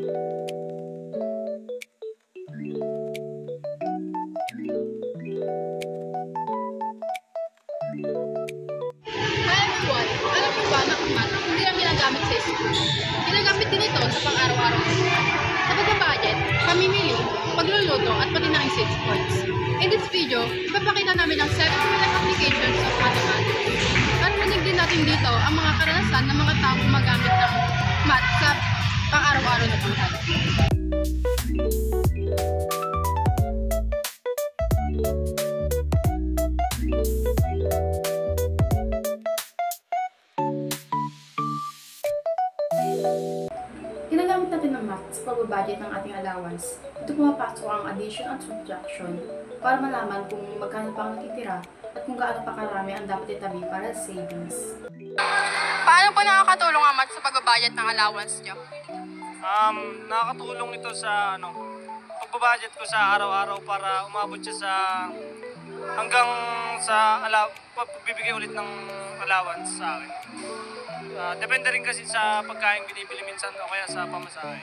everyone! Alam mo ba na ang math hindi lang ginagamit sa school? Ginagamit din ito sa pang-araw-araw na buhay. Sa pag-budget, pamimili, pagluluto at pati na ang sales points. In this video, ipapakita namin ang 7 real-life applications of mathematics. Narinig din natin dito ang mga karanasan ng mga taong gumagamit ng math sa pang-araw-araw na buhay. Ginagamit natin ang math sa pagbabudget ng ating allowance. Ito pumapasok ang addition at subtraction para malaman kung magkano pa ang natitira at kung gaano pa karami ang dapat itabi para sa savings. Paano po nakakatulong ang math sa pagbabudget ng allowance nyo? Nakakatulong ito sa pagbabudget ko sa araw-araw para umabot siya sa hanggang sa pagbibigay ulit ng allowance sa akin. Depende rin kasi sa pagkain binibili minsan o kaya sa pamasahe.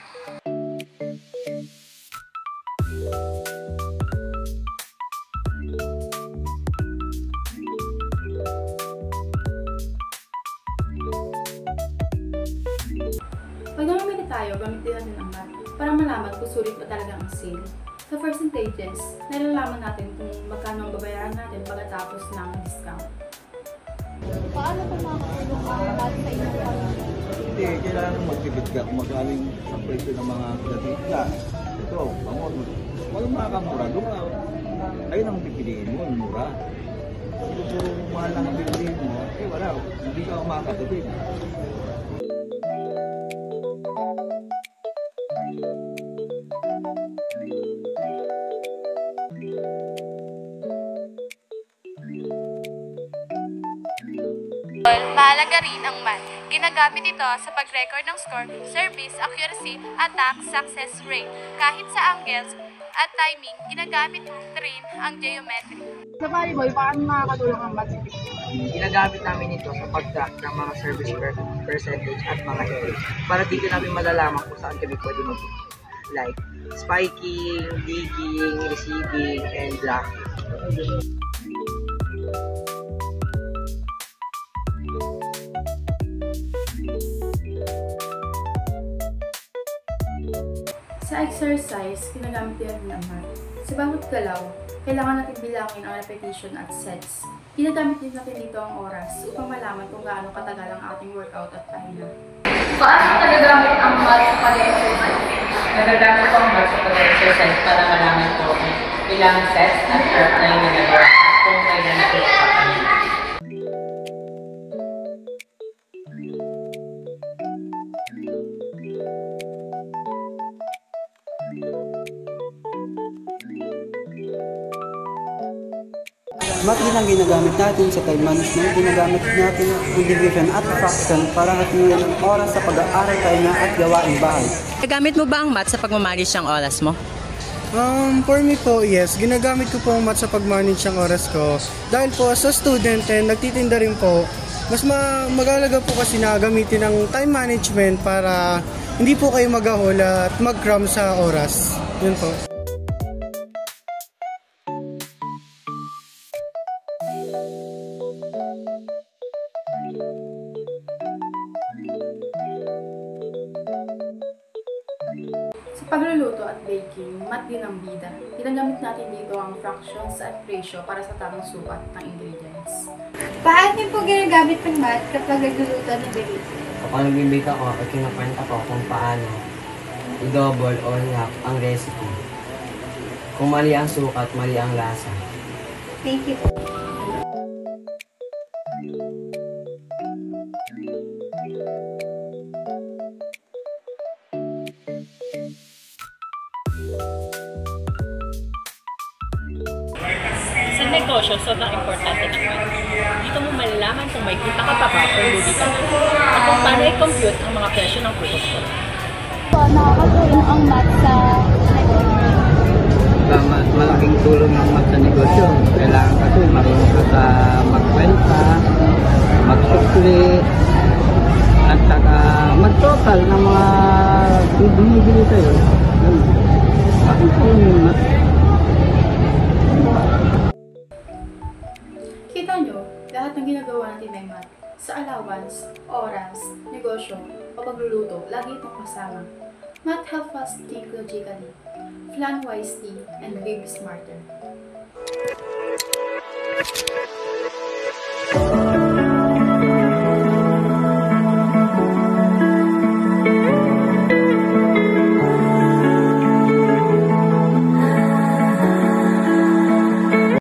Pag namimili tayo, gamitin natin ang math para malaman kung sulit ba talaga ang sale. Sa percentages, nalalaman natin kung magkano ang babayaran natin pagkatapos ng discount. Paano po makakatulong ang math sa inyong pamilya? Hindi, kailangan magtipid ka kung magaling sa presyo ng mga datigla. Ito, walang makakamura. Ayun ang pipiliin mo, mura. Puro mahal lang ang pipiliin mo, wala, hindi ka makakatipid. Mahalaga rin ang math. Ginagamit ito sa pag-record ng score, service, accuracy, attack, success rate. Kahit sa angles at timing, ginagamit rin ang geometry. Sa volleyball, paano makakatulong ang math? Ginagamit namin ito sa pag-track ng mga service percentage at mga errors para dito namin malalaman kung saan kami pwede mag-improve. Like spiking, digging, receiving, and blocking. Sa exercise, ginagamit din natin ang math. Sa bawat galaw, kailangan natin bilangin ang repetition at sets. Ginagamit din natin dito ang oras upang malaman kung gaano katagal ang ating workout at pahinga. Paano nagagamit ang math sa pag-exercise? Nagagamit ko ang math sa pag-exercise para malaman ko ilang sets at rep na yung nagagawa kung kailan ito papahin. Math din ang ginagamit natin sa time management. Ginagamit natin ang division at fraction para matingin ang oras sa pag-aaral, pahinga at gawaing bahay. Nagamit mo ba ang math sa pag-manage ng oras mo? For me po, yes. Ginagamit ko po ang math sa pag-manage ng oras ko. Dahil po sa student and nagtitinda rin po, mas magalaga po kasi na gamitin ang time management para hindi po kayo mag-ahol at mag-cram sa oras. Yun po. Sa pagluluto at baking, math din ang bida. Ginagamit natin dito ang fractions at ratio para sa tamang sukat ng ingredients. Paano po ginagamit ng math kapag nagluluto ng baking? Kapag nag-bake ako, kinukwenta ko kung paano i-double or half ang recipe. Kung mali ang sukat, mali ang lasa. Thank you. Sa negosyo, sobrang importante ng math. Dito mo malalaman kung may kita ka pa ba o lugi ka na. At kung paano i-compute ang mga presyo ng produkto. Nakakatulong ang math sa negosyo. Malaking tulong ng math sa negosyo. Kailangan kasi marunong ka sa magkwenta, magsukli, at saka mag-total ng mga Kung bumibili kayo, bakit kayo yung mat? Kita nyo, lahat ng ginagawa natin ay math. Sa allowance, oras, negosyo, o pagluluto, lagi itong kasama. Math help us think logically, plan wisely, and live smarter.